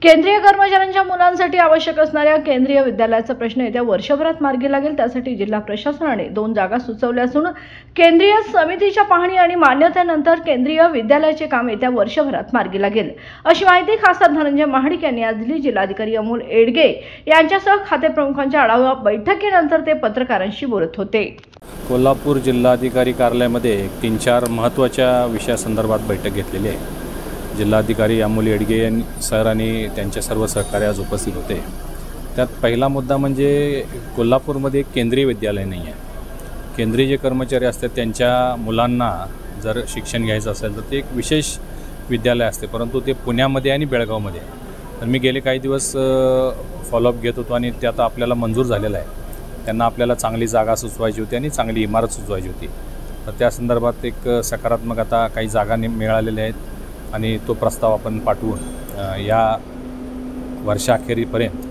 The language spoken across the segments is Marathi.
केंद्रीय कर्मचाऱ्यांच्या मुलांसाठी आवश्यक असणाऱ्या केंद्रीय विद्यालयाचा प्रश्न येत्या वर्षभरात मार्गी लागेल। त्यासाठी जिल्हा प्रशासनाने 2 जागा सुचवल्या असून केंद्रीय समितीच्या पाहणी आणि मान्यतेनंतर केंद्रीय विद्यालयाचे काम येत्या वर्षभरात मार्गी लागेल, अशी माहिती खासदार धनंजय महाडिक यांनी आज दिली। जिल्हाधिकारी अमोल येडगे यांच्यासह खाते प्रमुखांच्या आढावा बैठकीनंतर ते पत्रकारांशी बोलत होते। कोल्हापूर जिल्हाधिकारी कार्यालयामध्ये 3-4 महत्त्वाच्या विषयासंदर्भात बैठक घेतलेली आहे। जिल्हाधिकारी अमोल येडगे सर आणि त्यांचे सर्व सहकारी आज उपस्थित होते। त्यात पहिला मुद्दा म्हणजे कोल्हापूरमध्ये केंद्रीय विद्यालय नाही आहे। केंद्रीय जे कर्मचारी असतात त्यांच्या मुलांना जर शिक्षण घ्यायचं असेल तर ते एक विशेष विद्यालय असते, परंतु ते पुण्यामध्ये आणि बेळगावमध्ये। तर मी गेले काही दिवस फॉलोअप घेत होतो आणि ते आता आपल्याला मंजूर झालेलं आहे। त्यांना आपल्याला चांगली जागा सुचवायची होती आणि चांगली इमारत सुचवायची होती। तर त्या संदर्भात एक सकारात्मक आता काही जागा मिळालेल्या आहेत आणि तो प्रस्ताव आपण पाठवून या वर्षाखेरीपर्यंत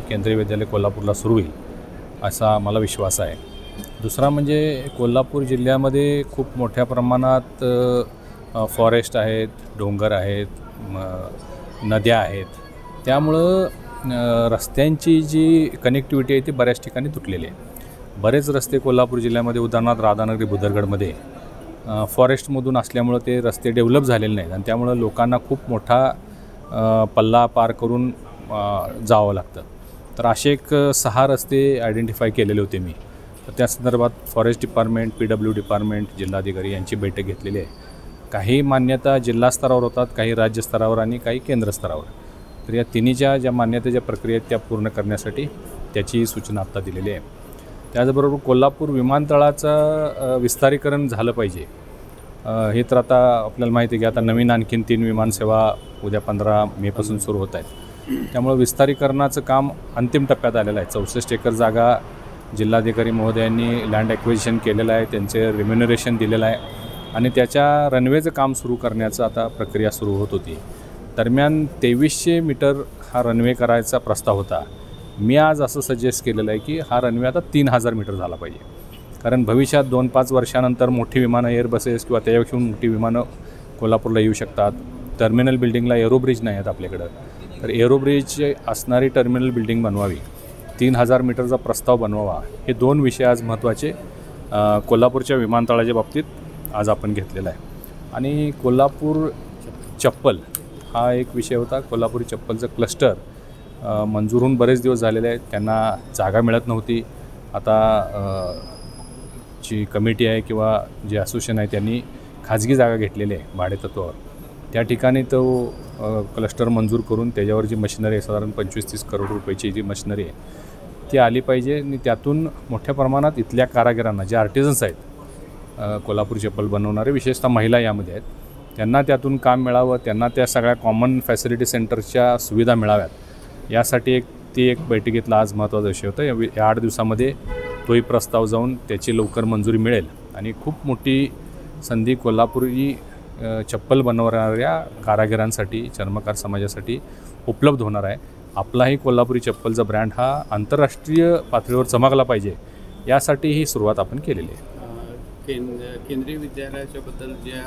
केंद्रीय विद्यालय कोल्हापूरला सुरू होईल असा मला विश्वास आहे। दुसरा म्हणजे कोल्हापूर जिल्ह्यामध्ये खूप मोठ्या प्रमाणात फॉरेस्ट आहेत, डोंगर आहेत, नद्या आहेत, त्यामुळं रस्त्यांची जी कनेक्टिव्हिटी आहे ती बऱ्याच ठिकाणी तुटलेली आहे। बरेच रस्ते कोल्हापूर जिल्ह्यामध्ये उदाहरणार्थ राधानगरी बुदरगडमध्ये फॉरेस्टमधून असल्यामुळं ते रस्ते डेव्हलप झालेले नाहीत आणि त्यामुळं लोकांना खूप मोठा पल्ला पार करून जावं लागतं। तर असे एक 6 रस्ते आयडेंटिफाय केलेले होते मी। तर त्या संदर्भात फॉरेस्ट डिपार्टमेंट, PW डिपार्टमेंट, जिल्हाधिकारी यांची बैठक घेतलेली आहे। काही मान्यता जिल्हा स्तरावर होतात, काही राज्य स्तरावर आणि काही केंद्र स्तरावर। तर या तिन्हीच्या ज्या मान्यतेच्या प्रक्रिया आहेत त्या पूर्ण करण्यासाठी त्याची सूचना आत्ता दिलेली आहे। त्याचबरोबर कोल्हापूर विमानतळाचं विस्तारीकरण झालं पाहिजे। हे तर आता आपल्याला माहिती आहे की आता नवीन आणखीन 3 विमानसेवा उद्या 15 मेपासून सुरू होत आहेत। त्यामुळे विस्तारीकरणाचं काम अंतिम टप्प्यात आलेलं आहे। 64 एकर जागा जिल्हाधिकारी महोदयांनी लँड ॲक्विजिशन केलेलं आहे, त्यांचे रिम्युनरेशन दिलेलं आहे आणि त्याच्या रनवेचं काम सुरू करण्याचं आता प्रक्रिया सुरू होत होती। दरम्यान 2300 मीटर हा रनवे करायचा प्रस्ताव होता। मी आज असं सजेस्ट केलेलं आहे की हा रनवे आता 3000 मीटर झाला पाहिजे, कारण भविष्यात 2-5 वर्षानंतर मोठी विमानं, एअरबसेस किंवा त्यापेक्षा मोठी विमानं कोल्हापूरला येऊ शकतात। टर्मिनल बिल्डिंगला एरोब्रिज नाही आहेत आपल्याकडं, तर एरोब्रिज असणारी टर्मिनल बिल्डिंग बनवावी, 3000 मीटरचा प्रस्ताव बनवावा। हे 2 विषय आज महत्त्वाचे कोल्हापूरच्या विमानतळाच्या बाबतीत आज आपण घेतलेला आहे। आणि कोल्हापूर चप्पल हा एक विषय होता। कोल्हापुरी चप्पलचं क्लस्टर मंजूर होऊन बरेच दिवस झालेले आहेत, त्यांना जागा मिळत नव्हती। आता जी कमिटी आहे किंवा जे असोसिएशन आहे त्यांनी खाजगी जागा घेतलेली आहे भाडेतत्वावर। त्या ठिकाणी तो क्लस्टर मंजूर करून त्याच्यावर जी मशिनरी आहे, साधारण 25-30 करोड रुपयाची जी मशिनरी आहे ती आली पाहिजे आणि त्यातून मोठ्या प्रमाणात इथल्या कारागिरांना, जे आर्टिझन्स आहेत कोल्हापूर चप्पल बनवणारे, विशेषतः महिला यामध्ये आहेत, त्यांना त्यातून काम मिळावं, त्यांना त्या सगळ्या कॉमन फॅसिलिटी सेंटरच्या सुविधा मिळाव्यात, यासाठी ती एक बैठकीतला आज महत्त्वाचा विषय होता। या 8 दिवसामध्ये तोही प्रस्ताव जाऊन त्याची लवकर मंजुरी मिळेल आणि खूप मोठी संधी कोल्हापुरी चप्पल बनवणाऱ्या कारागिरांसाठी, चर्मकार समाजासाठी उपलब्ध होणार आहे। आपलाही कोल्हापुरी चप्पलचा ब्रँड हा आंतरराष्ट्रीय पातळीवर चमकला पाहिजे, यासाठी ही सुरुवात आपण केलेली आहे। केंद्रीय विद्यालयाच्याबद्दल ज्या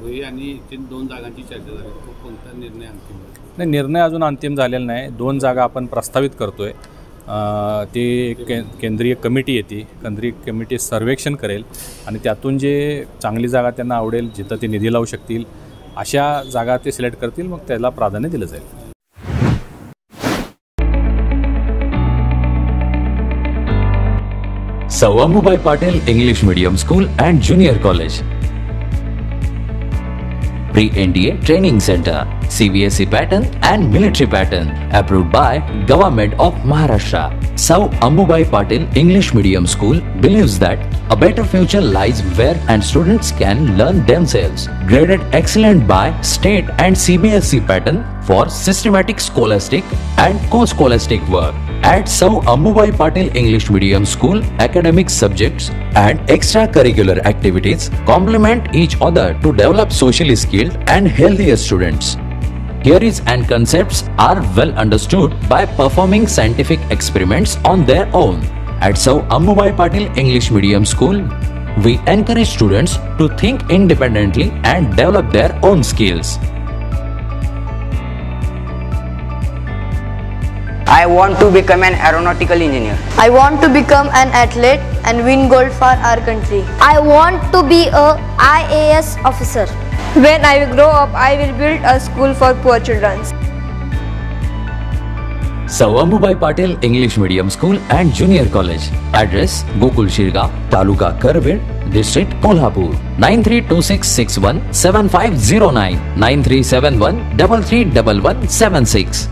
वही आणि 2 जागांची चर्चा झाली, तो कोणता निर्णय अंतिम नाही? निर्णय अजून अंतिम झालेला नाही। 2 जागा आपण प्रस्तावित करतोय। ती केंद्रीय कमिटी येते, केंद्रीय कमिटी सर्वेक्षण करेल आणि त्यातून जे चांगली जागा त्यांना आवडेल, जिथं ते निधी लावू शकतील अशा जागा ते सिलेक्ट करतील, मग त्याला प्राधान्य दिलं जाईल। सौ अम्मूबाई Patil English Medium School and Junior College, Pre-NDA Training Center, CBSE pattern and military pattern, approved by Government of Maharashtra. Sir Ammubai Patil English Medium School believes that a better future lies where and students can learn themselves. Graded excellent by state and CBSE pattern for systematic scholastic and co-scholastic work. At Sir Ammubai Patil English Medium School, academic subjects and extracurricular activities complement each other to develop socially skilled and healthier students. Theories and concepts are well understood by performing scientific experiments on their own. At Sir Ammubai Patil English Medium School, we encourage students to think independently and develop their own skills. I want to become an aeronautical engineer. I want to become an athlete and win gold for our country. I want to be a IAS officer. When I grow up, I will build a school for poor children. Sau Ammubai Patil English Medium School and Junior College. Address: Gokul Shirga, Taluka Karved, District Kolhapur. 9326617509, 9371331176.